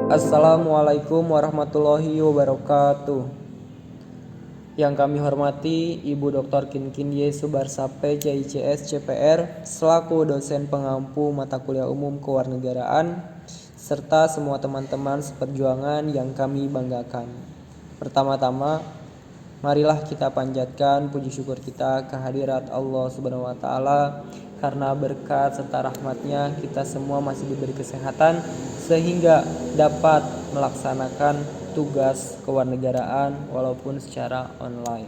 Assalamualaikum warahmatullahi wabarakatuh. Yang kami hormati Ibu Dr. Kinkin Y. Subarsape CICS CPR selaku dosen pengampu mata kuliah umum kewarganegaraan serta semua teman-teman seperjuangan yang kami banggakan. Pertama-tama, marilah kita panjatkan puji syukur kita kehadirat Allah Subhanahu wa taala karena berkat serta rahmatnya kita semua masih diberi kesehatan sehingga dapat melaksanakan tugas kewarganegaraan walaupun secara online.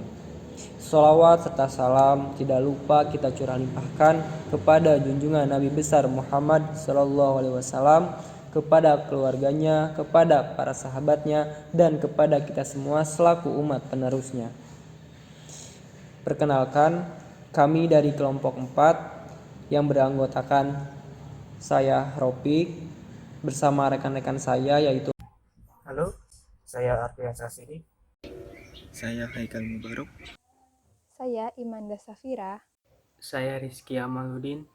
Sholawat serta salam tidak lupa kita curah limpahkan kepada junjungan Nabi besar Muhammad SAW, kepada keluarganya, kepada para sahabatnya, dan kepada kita semua selaku umat penerusnya. Perkenalkan, kami dari kelompok 4 yang beranggotakan saya Ropik bersama rekan-rekan saya yaitu Halo, saya Arfian Sasidi. Saya Haikal Mubarok. Saya Imanda Safira. Saya Rizky Amaludin.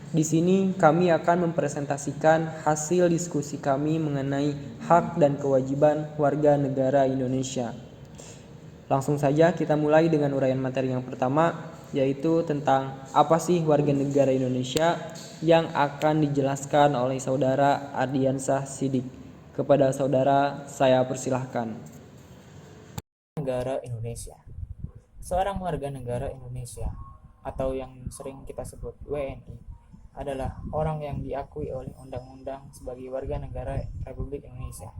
Di sini kami akan mempresentasikan hasil diskusi kami mengenai hak dan kewajiban warga negara Indonesia. Langsung saja kita mulai dengan uraian materi yang pertama, yaitu tentang apa sih warga negara Indonesia yang akan dijelaskan oleh saudara Ardiansah Sidik. Kepada saudara saya persilahkan. Negara Indonesia. Seorang warga negara Indonesia atau yang sering kita sebut WNI adalah orang yang diakui oleh undang-undang sebagai warga negara Republik Indonesia.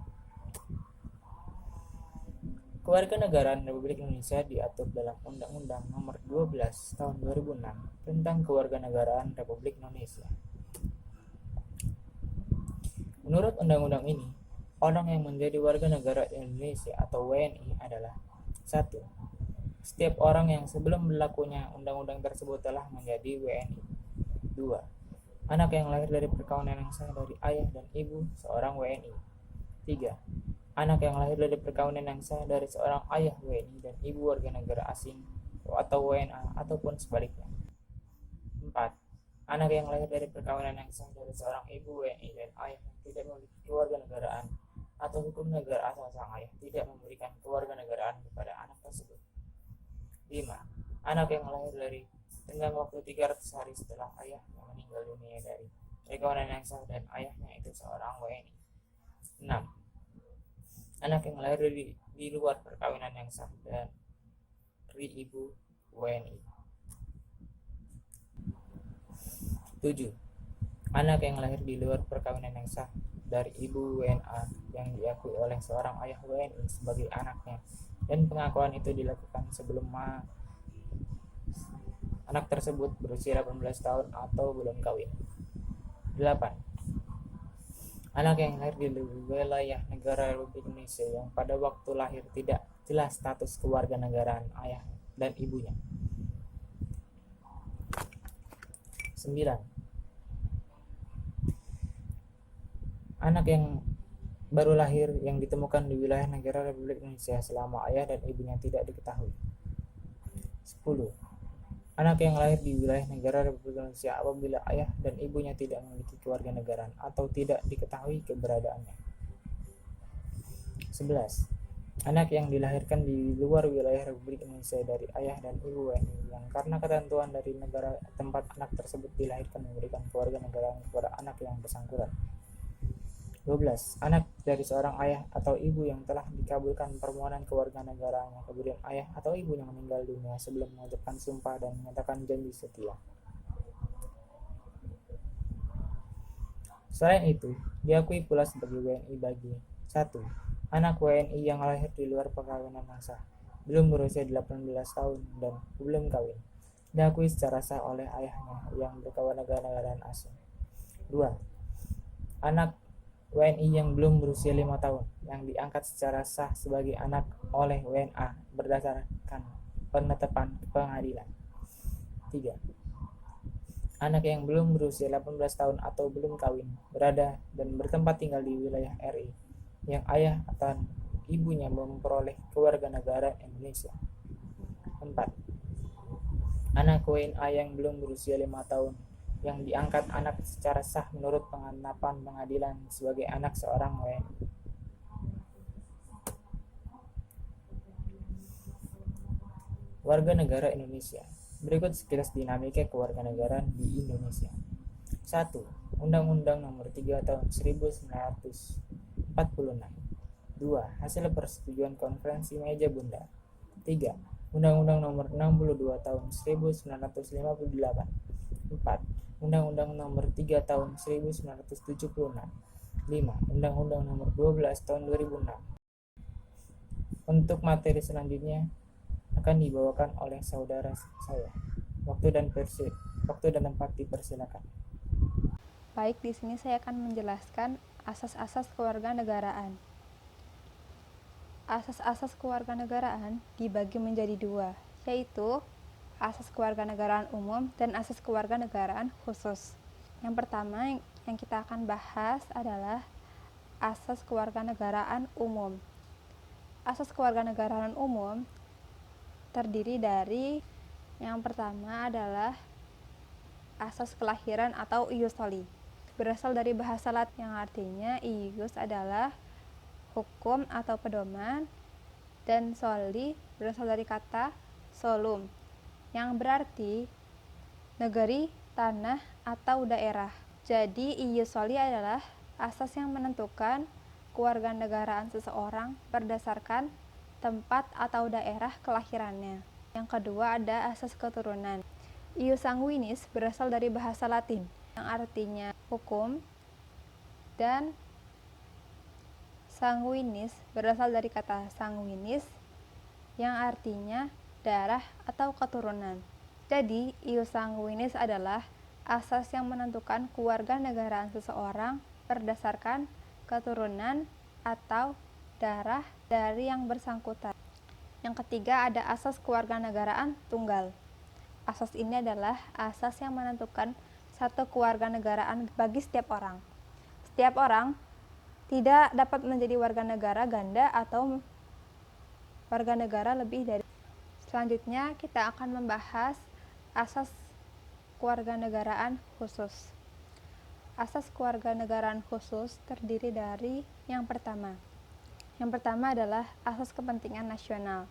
Kewarganegaraan Republik Indonesia diatur dalam Undang-Undang Nomor 12 Tahun 2006 tentang Kewarganegaraan Republik Indonesia. Menurut undang-undang ini, orang yang menjadi warga negara Indonesia atau WNI adalah 1. Setiap orang yang sebelum berlakunya undang-undang tersebut telah menjadi WNI. 2. Anak yang lahir dari perkawinan yang sah dari ayah dan ibu seorang WNI. 3. Anak yang lahir dari perkawinan yang sah dari seorang ayah WNI dan ibu warga negara asing atau WNA ataupun sebaliknya. 4. Anak yang lahir dari perkawinan yang sah dari seorang ibu WNI dan ayah yang tidak memiliki kewarganegaraan atau hukum negara asal sang ayah tidak memberikan kewarganegaraan kepada anak tersebut. 5. Anak yang lahir dari tenggang waktu 300 hari setelah ayahnya meninggal dunia dari perkawinan yang sah dan ayahnya itu seorang WNI. 6. Anak yang lahir di luar perkawinan yang sah dari ibu WNI. 7. Anak yang lahir di luar perkawinan yang sah dari ibu WNA yang diakui oleh seorang ayah WNI sebagai anaknya dan pengakuan itu dilakukan sebelum anak tersebut berusia 18 tahun atau belum kawin. 8. Anak yang lahir di wilayah negara Republik Indonesia yang pada waktu lahir tidak jelas status kewarganegaraan ayah dan ibunya. 9. Anak yang baru lahir yang ditemukan di wilayah negara Republik Indonesia selama ayah dan ibunya tidak diketahui. 10. Anak yang lahir di wilayah negara Republik Indonesia apabila ayah dan ibunya tidak memiliki kewarganegaraan atau tidak diketahui keberadaannya. 11. Anak yang dilahirkan di luar wilayah Republik Indonesia dari ayah dan ibu WNI yang karena ketentuan dari negara tempat anak tersebut dilahirkan memberikan kewarganegaraan kepada anak yang bersangkutan. 12. Anak dari seorang ayah atau ibu yang telah dikabulkan permohonan kewarganegaraannya, kemudian ayah atau ibunya meninggal dunia sebelum mengucapkan sumpah dan menyatakan janji setia. Selain itu, diakui pula sebagai WNI bagi 1. Anak WNI yang lahir di luar perkawinan yang sah, belum berusia 18 tahun dan belum kawin, diakui secara sah oleh ayahnya yang berkewarganegaraan asing. 2. Anak WNI yang belum berusia 5 tahun yang diangkat secara sah sebagai anak oleh WNA berdasarkan penetapan pengadilan. 3. Anak yang belum berusia 18 tahun atau belum kawin berada dan bertempat tinggal di wilayah RI yang ayah atau ibunya memperoleh kewarganegaraan Indonesia. 4. Anak WNA yang belum berusia 5 tahun yang diangkat anak secara sah menurut penetapan pengadilan sebagai anak seorang WNI. Warga negara Indonesia. Berikut sekilas dinamika kewarganegaraan di Indonesia. 1. Undang-Undang Nomor 3 Tahun 1946. 2. Hasil persetujuan Konferensi Meja Bundar. 3. Undang-Undang Nomor 62 Tahun 1958. 4. Undang-Undang Nomor 3 Tahun 1976. 5. Undang-Undang Nomor 12 Tahun 2006. Untuk materi selanjutnya akan dibawakan oleh saudara saya. Waktu dan tempat dipersilakan. Baik, di sini saya akan menjelaskan asas-asas kewarganegaraan. Asas-asas kewarganegaraan dibagi menjadi dua, yaitu asas kewarganegaraan umum dan asas kewarganegaraan khusus. Yang pertama yang kita akan bahas adalah asas kewarganegaraan umum. Asas kewarganegaraan umum terdiri dari yang pertama adalah asas kelahiran atau ius soli. Berasal dari bahasa Latin yang artinya ius adalah hukum atau pedoman, dan soli berasal dari kata solum yang berarti negeri, tanah, atau daerah. Jadi ius soli adalah asas yang menentukan kewarganegaraan seseorang berdasarkan tempat atau daerah kelahirannya. Yang kedua ada asas keturunan. Ius sanguinis berasal dari bahasa Latin yang artinya hukum, dan sanguinis berasal dari kata sanguinis yang artinya darah atau keturunan. Jadi, ius sanguinis adalah asas yang menentukan kewarganegaraan seseorang berdasarkan keturunan atau darah dari yang bersangkutan. Yang ketiga ada asas kewarganegaraan tunggal. Asas ini adalah asas yang menentukan satu kewarganegaraan bagi setiap orang. Setiap orang tidak dapat menjadi warga negara ganda atau warga negara lebih dari. Selanjutnya kita akan membahas asas kewarganegaraan khusus. Asas kewarganegaraan khusus terdiri dari yang pertama. Yang pertama adalah asas kepentingan nasional.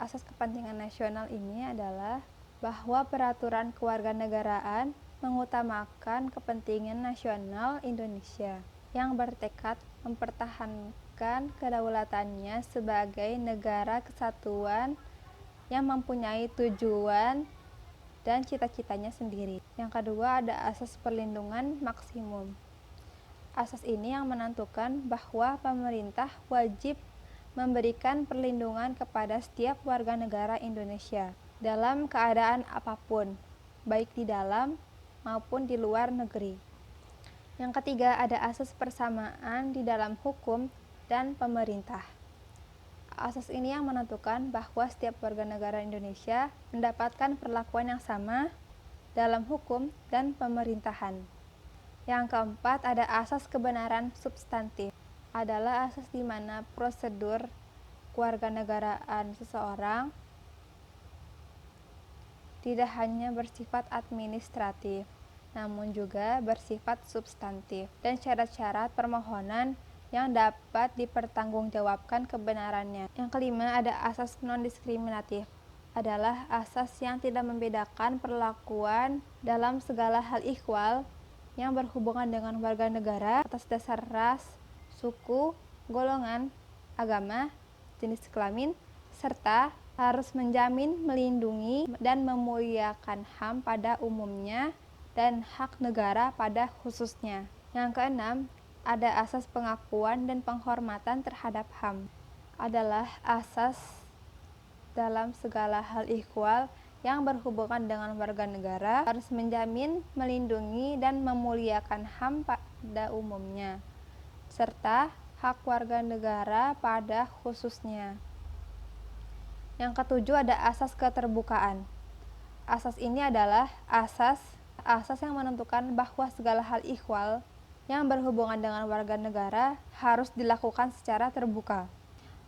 Asas kepentingan nasional ini adalah bahwa peraturan kewarganegaraan mengutamakan kepentingan nasional Indonesia yang bertekad mempertahankan kedaulatannya sebagai negara kesatuan yang mempunyai tujuan dan cita-citanya sendiri. Yang kedua ada asas perlindungan maksimum. Asas ini yang menentukan bahwa pemerintah wajib memberikan perlindungan kepada setiap warga negara Indonesia dalam keadaan apapun, baik di dalam maupun di luar negeri. Yang ketiga ada asas persamaan di dalam hukum dan pemerintah. Asas ini yang menentukan bahwa setiap warga negara Indonesia mendapatkan perlakuan yang sama dalam hukum dan pemerintahan. Yang keempat ada asas kebenaran substantif. Adalah asas di mana prosedur kewarganegaraan seseorang tidak hanya bersifat administratif, namun juga bersifat substantif dan syarat-syarat permohonan yang dapat dipertanggungjawabkan kebenarannya. Yang kelima ada asas non-diskriminatif. Adalah asas yang tidak membedakan perlakuan dalam segala hal ikhwal yang berhubungan dengan warga negara atas dasar ras, suku, golongan, agama, jenis kelamin, serta harus menjamin, melindungi, dan memuliakan HAM pada umumnya dan hak negara pada khususnya. Yang keenam, ada asas pengakuan dan penghormatan terhadap HAM. Adalah asas dalam segala hal ikhwal yang berhubungan dengan warga negara harus menjamin, melindungi, dan memuliakan HAM pada umumnya, serta hak warga negara pada khususnya. Yang ketujuh ada asas keterbukaan. Asas ini adalah asas yang menentukan bahwa segala hal ikhwal yang berhubungan dengan warga negara harus dilakukan secara terbuka.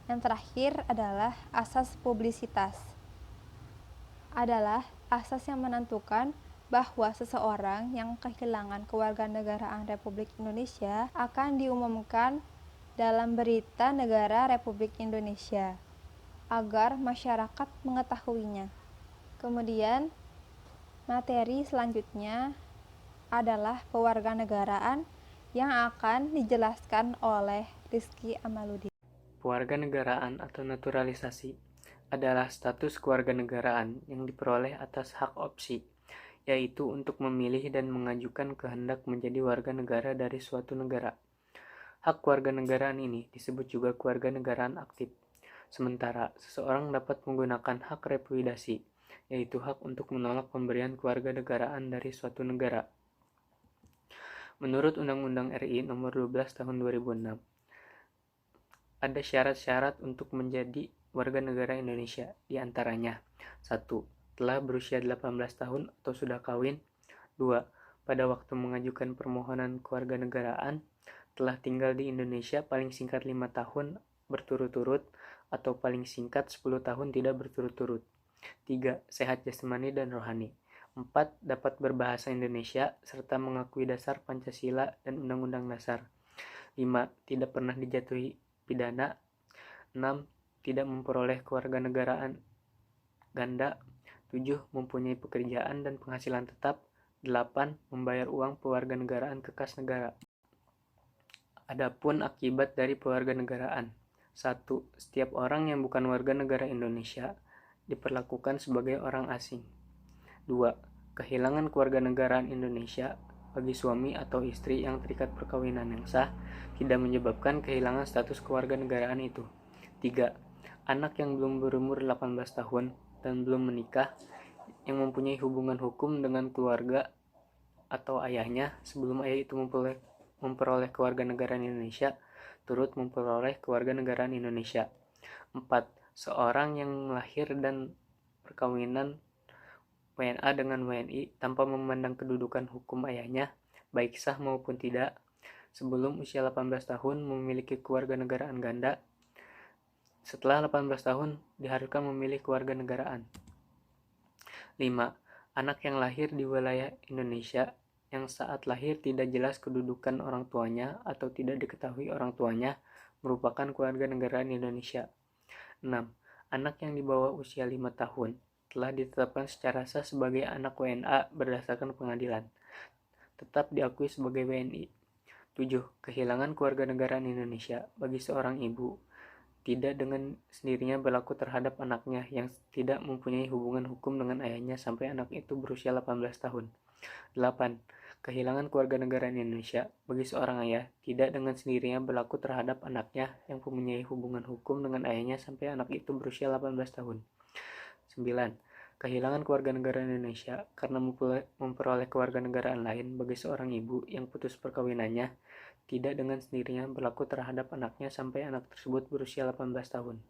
Yang terakhir adalah asas publisitas. Adalah asas yang menentukan bahwa seseorang yang kehilangan kewarganegaraan Republik Indonesia akan diumumkan dalam Berita Negara Republik Indonesia agar masyarakat mengetahuinya. Kemudian, materi selanjutnya adalah pewarganegaraan yang akan dijelaskan oleh Rizky Amaludin. Pewarganegaraan atau naturalisasi adalah status kewarganegaraan yang diperoleh atas hak opsi, yaitu untuk memilih dan mengajukan kehendak menjadi warga negara dari suatu negara. Hak kewarganegaraan ini disebut juga kewarganegaraan aktif. Sementara, seseorang dapat menggunakan hak repudiasi, yaitu hak untuk menolak pemberian kewarganegaraan dari suatu negara. Menurut Undang-Undang RI Nomor 12 Tahun 2006, ada syarat-syarat untuk menjadi warga negara Indonesia, di antaranya 1. Telah berusia 18 tahun atau sudah kawin. 2. Pada waktu mengajukan permohonan kewarganegaraan, telah tinggal di Indonesia paling singkat 5 tahun berturut-turut atau paling singkat 10 tahun tidak berturut-turut. 3. Sehat jasmani dan rohani. 4. Dapat berbahasa Indonesia serta mengakui dasar Pancasila dan Undang-Undang Dasar. 5. Tidak pernah dijatuhi pidana. 6. Tidak memperoleh kewarganegaraan ganda. 7. Mempunyai pekerjaan dan penghasilan tetap. 8. Membayar uang pewarganegaraan ke kas negara. Adapun akibat dari pewarganegaraan. 1. Setiap orang yang bukan warga negara Indonesia diperlakukan sebagai orang asing. 2. Kehilangan kewarganegaraan Indonesia bagi suami atau istri yang terikat perkawinan yang sah tidak menyebabkan kehilangan status kewarganegaraan itu. 3. Anak yang belum berumur 18 tahun dan belum menikah yang mempunyai hubungan hukum dengan keluarga atau ayahnya sebelum ayah itu memperoleh kewarganegaraan Indonesia turut memperoleh kewarganegaraan Indonesia. 4. Seorang yang lahir dan perkawinan WNA dengan WNI tanpa memandang kedudukan hukum ayahnya, baik sah maupun tidak, sebelum usia 18 tahun memiliki kewarganegaraan ganda. Setelah 18 tahun diharuskan memilih kewarganegaraan. 5. Anak yang lahir di wilayah Indonesia yang saat lahir tidak jelas kedudukan orang tuanya atau tidak diketahui orang tuanya merupakan kewarganegaraan Indonesia. 6. Anak yang di bawah usia 5 tahun telah ditetapkan secara sah sebagai anak WNA berdasarkan pengadilan, tetap diakui sebagai WNI. 7. Kehilangan kewarganegaraan Indonesia bagi seorang ibu tidak dengan sendirinya berlaku terhadap anaknya yang tidak mempunyai hubungan hukum dengan ayahnya sampai anak itu berusia 18 tahun. 8. Kehilangan kewarganegaraan Indonesia bagi seorang ayah tidak dengan sendirinya berlaku terhadap anaknya yang mempunyai hubungan hukum dengan ayahnya sampai anak itu berusia 18 tahun. 9. Kehilangan kewarganegaraan Indonesia karena memperoleh kewarganegaraan lain bagi seorang ibu yang putus perkawinannya tidak dengan sendirinya berlaku terhadap anaknya sampai anak tersebut berusia 18 tahun.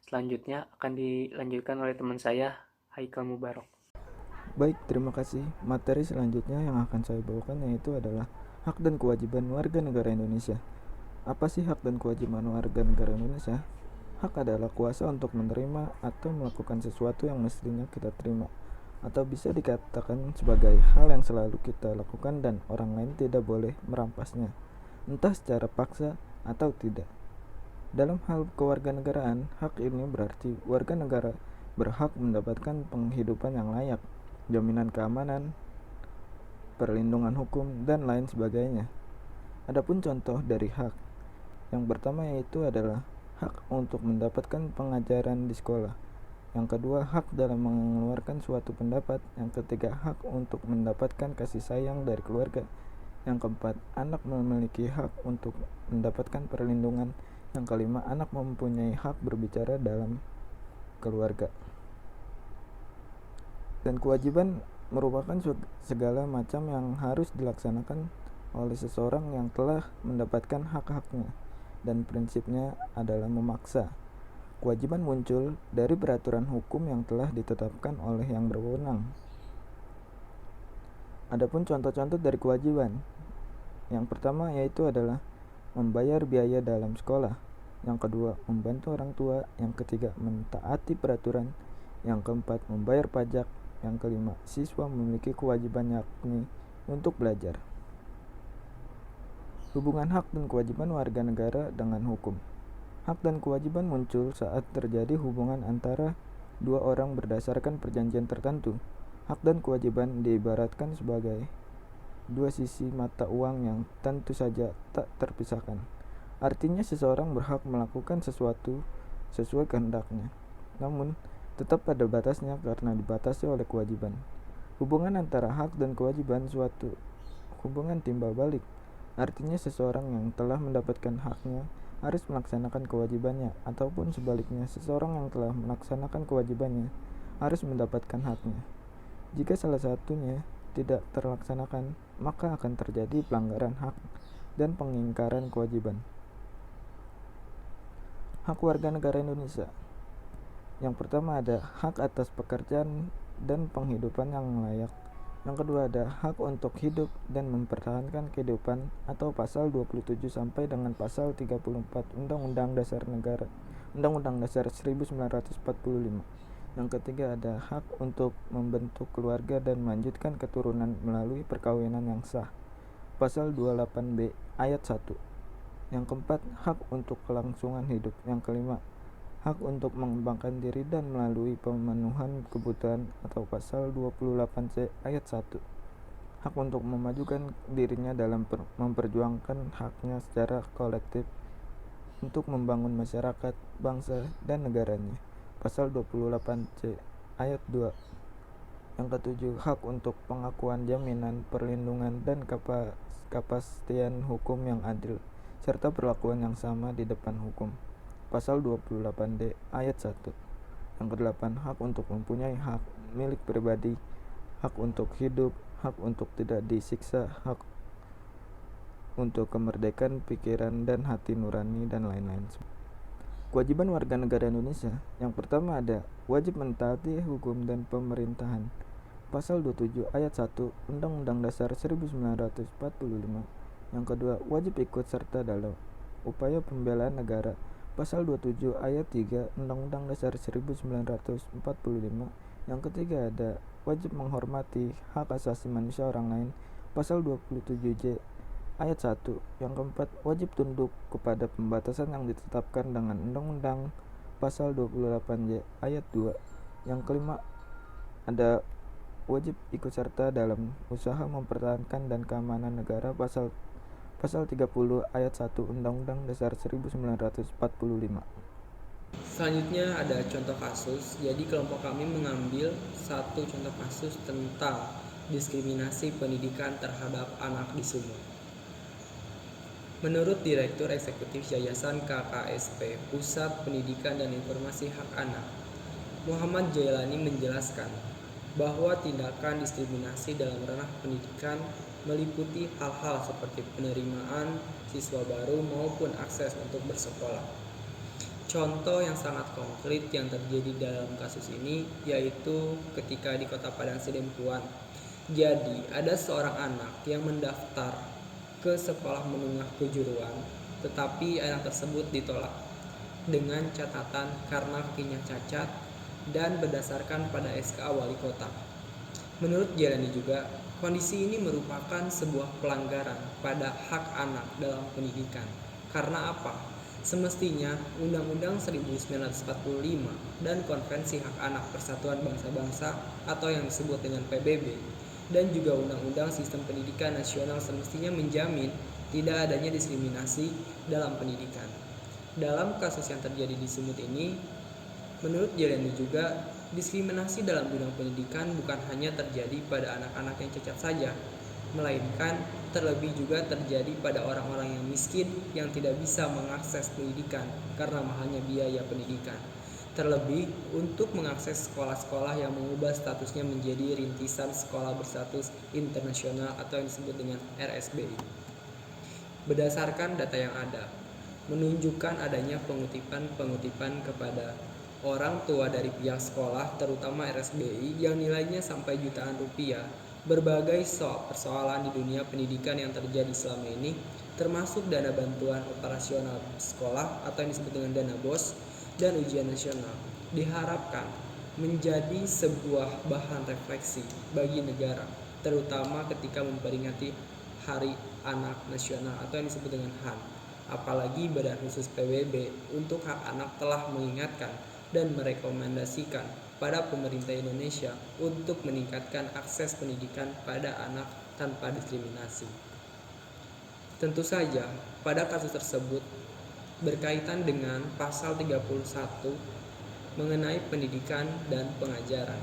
Selanjutnya akan dilanjutkan oleh teman saya, Haikal Mubarok. Baik, terima kasih. Materi selanjutnya yang akan saya bawakan yaitu adalah hak dan kewajiban warga negara Indonesia. Apa sih hak dan kewajiban warga negara Indonesia? Hak adalah kuasa untuk menerima atau melakukan sesuatu yang mestinya kita terima, atau bisa dikatakan sebagai hal yang selalu kita lakukan dan orang lain tidak boleh merampasnya, entah secara paksa atau tidak. Dalam hal kewarganegaraan, hak ini berarti warga negara berhak mendapatkan penghidupan yang layak, jaminan keamanan, perlindungan hukum, dan lain sebagainya. Adapun contoh dari hak, yang pertama yaitu adalah hak untuk mendapatkan pengajaran di sekolah. Yang kedua, hak dalam mengeluarkan suatu pendapat. Yang ketiga, hak untuk mendapatkan kasih sayang dari keluarga. Yang keempat, anak memiliki hak untuk mendapatkan perlindungan. Yang kelima, anak mempunyai hak berbicara dalam keluarga. Dan kewajiban merupakan segala macam yang harus dilaksanakan oleh seseorang yang telah mendapatkan hak-haknya, dan prinsipnya adalah memaksa. Kewajiban muncul dari peraturan hukum yang telah ditetapkan oleh yang berwenang. Adapun contoh-contoh dari kewajiban, yang pertama yaitu adalah membayar biaya dalam sekolah. Yang kedua, membantu orang tua. Yang ketiga, mentaati peraturan. Yang keempat, membayar pajak. Yang kelima, siswa memiliki kewajiban yakni untuk belajar. Hubungan hak dan kewajiban warga negara dengan hukum. Hak dan kewajiban muncul saat terjadi hubungan antara dua orang berdasarkan perjanjian tertentu. Hak dan kewajiban diibaratkan sebagai dua sisi mata uang yang tentu saja tak terpisahkan. Artinya seseorang berhak melakukan sesuatu sesuai kehendaknya, namun tetap pada batasnya karena dibatasi oleh kewajiban. Hubungan antara hak dan kewajiban suatu hubungan timbal balik. Artinya seseorang yang telah mendapatkan haknya harus melaksanakan kewajibannya, ataupun sebaliknya seseorang yang telah melaksanakan kewajibannya harus mendapatkan haknya. Jika salah satunya tidak terlaksanakan, maka akan terjadi pelanggaran hak dan pengingkaran kewajiban. Hak warga negara Indonesia. Yang pertama ada hak atas pekerjaan dan penghidupan yang layak. Yang kedua ada hak untuk hidup dan mempertahankan kehidupan atau pasal 27 sampai dengan pasal 34 Undang-Undang Dasar 1945. Yang ketiga ada hak untuk membentuk keluarga dan melanjutkan keturunan melalui perkawinan yang sah. Pasal 28B ayat 1. Yang keempat, hak untuk kelangsungan hidup. Yang kelima, hak untuk mengembangkan diri dan melalui pemenuhan kebutuhan atau pasal 28C ayat 1. Hak untuk memajukan dirinya dalam memperjuangkan haknya secara kolektif untuk membangun masyarakat, bangsa, dan negaranya. Pasal 28C ayat 2. Yang ketujuh, hak untuk pengakuan jaminan, perlindungan, dan kepastian hukum yang adil serta perlakuan yang sama di depan hukum. Pasal 28D ayat 1. Yang kedelapan, hak untuk mempunyai hak milik pribadi, hak untuk hidup, hak untuk tidak disiksa, hak untuk kemerdekaan pikiran dan hati nurani, dan lain-lain. Kewajiban warga negara Indonesia. Yang pertama ada wajib mentaati hukum dan pemerintahan. Pasal 27 ayat 1 Undang-Undang Dasar 1945. Yang kedua, wajib ikut serta dalam upaya pembelaan negara. Pasal 27 ayat 3 Undang-Undang Dasar 1945. Yang ketiga ada wajib menghormati hak asasi manusia orang lain. Pasal 27J ayat 1. Yang keempat, wajib tunduk kepada pembatasan yang ditetapkan dengan Undang-Undang. Pasal 28J ayat 2. Yang kelima, ada wajib ikut serta dalam usaha mempertahankan dan keamanan negara. Pasal 30 ayat 1 Undang-Undang Dasar 1945. Selanjutnya ada contoh kasus. Jadi kelompok kami mengambil satu contoh kasus tentang diskriminasi pendidikan terhadap anak di Sumut. Menurut Direktur Eksekutif Yayasan KKSP Pusat Pendidikan dan Informasi Hak Anak, Muhammad Jailani menjelaskan bahwa tindakan diskriminasi dalam ranah pendidikan meliputi hal-hal seperti penerimaan siswa baru maupun akses untuk bersekolah. Contoh yang sangat konkret yang terjadi dalam kasus ini yaitu ketika di Kota Padang Sidempuan. Jadi, ada seorang anak yang mendaftar ke sekolah menengah kejuruan, tetapi anak tersebut ditolak dengan catatan karena kakinya cacat dan berdasarkan pada SK Wali Kota. Menurut Jailani juga, kondisi ini merupakan sebuah pelanggaran pada hak anak dalam pendidikan. Karena apa? Semestinya Undang-Undang 1945 dan Konvensi Hak Anak Persatuan Bangsa-Bangsa atau yang disebut dengan PBB dan juga Undang-Undang Sistem Pendidikan Nasional semestinya menjamin tidak adanya diskriminasi dalam pendidikan. Dalam kasus yang terjadi di Sumut ini, menurut Jailani juga diskriminasi dalam bidang pendidikan bukan hanya terjadi pada anak-anak yang cacat saja, melainkan terlebih juga terjadi pada orang-orang yang miskin yang tidak bisa mengakses pendidikan karena mahalnya biaya pendidikan. Terlebih untuk mengakses sekolah-sekolah yang mengubah statusnya menjadi rintisan sekolah berstatus internasional atau yang disebut dengan RSBI. Berdasarkan data yang ada, menunjukkan adanya pengutipan kepada orang tua dari pihak sekolah, terutama RSBI, yang nilainya sampai jutaan rupiah. Berbagai persoalan di dunia pendidikan yang terjadi selama ini, termasuk dana bantuan operasional sekolah atau yang disebut dengan dana BOS dan ujian nasional. Diharapkan menjadi sebuah bahan refleksi bagi negara, terutama ketika memperingati Hari Anak Nasional atau yang disebut dengan HAN. Apalagi Badan Khusus PBB untuk Hak Anak telah mengingatkan dan merekomendasikan pada pemerintah Indonesia untuk meningkatkan akses pendidikan pada anak tanpa diskriminasi. Tentu saja, pada kasus tersebut berkaitan dengan pasal 31 mengenai pendidikan dan pengajaran.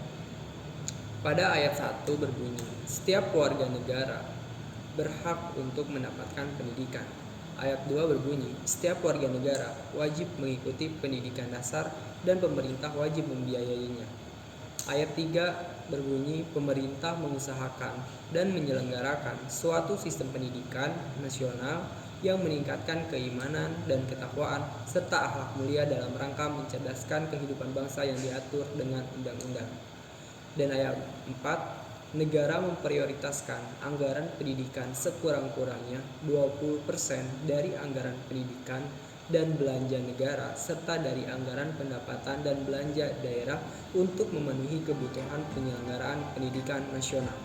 Pada ayat 1 berbunyi, setiap warga negara berhak untuk mendapatkan pendidikan. Ayat 2 berbunyi, setiap warga negara wajib mengikuti pendidikan dasar dan pemerintah wajib membiayainya. Ayat 3 berbunyi, pemerintah mengusahakan dan menyelenggarakan suatu sistem pendidikan nasional yang meningkatkan keimanan dan ketakwaan serta akhlak mulia dalam rangka mencerdaskan kehidupan bangsa yang diatur dengan undang-undang. Dan ayat 4, negara memprioritaskan anggaran pendidikan sekurang-kurangnya 20% dari anggaran pendidikan dan belanja negara serta dari anggaran pendapatan dan belanja daerah untuk memenuhi kebutuhan penyelenggaraan pendidikan nasional.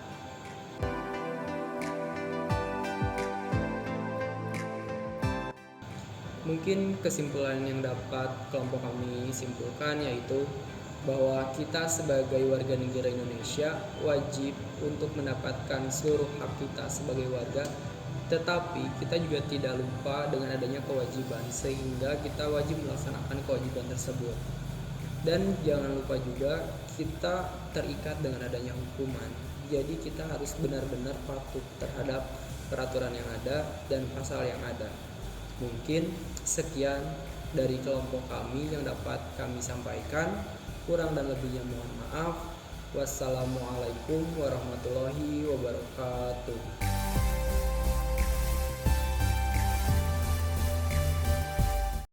Mungkin kesimpulan yang dapat kelompok kami simpulkan yaitu bahwa kita sebagai warga negara Indonesia wajib untuk mendapatkan seluruh hak kita sebagai warga, tetapi kita juga tidak lupa dengan adanya kewajiban sehingga kita wajib melaksanakan kewajiban tersebut. Dan jangan lupa juga kita terikat dengan adanya hukuman. Jadi kita harus benar-benar patuh terhadap peraturan yang ada dan pasal yang ada. Mungkin sekian dari kelompok kami yang dapat kami sampaikan. Kurang dan lebihnya mohon maaf. Wassalamualaikum warahmatullahi wabarakatuh.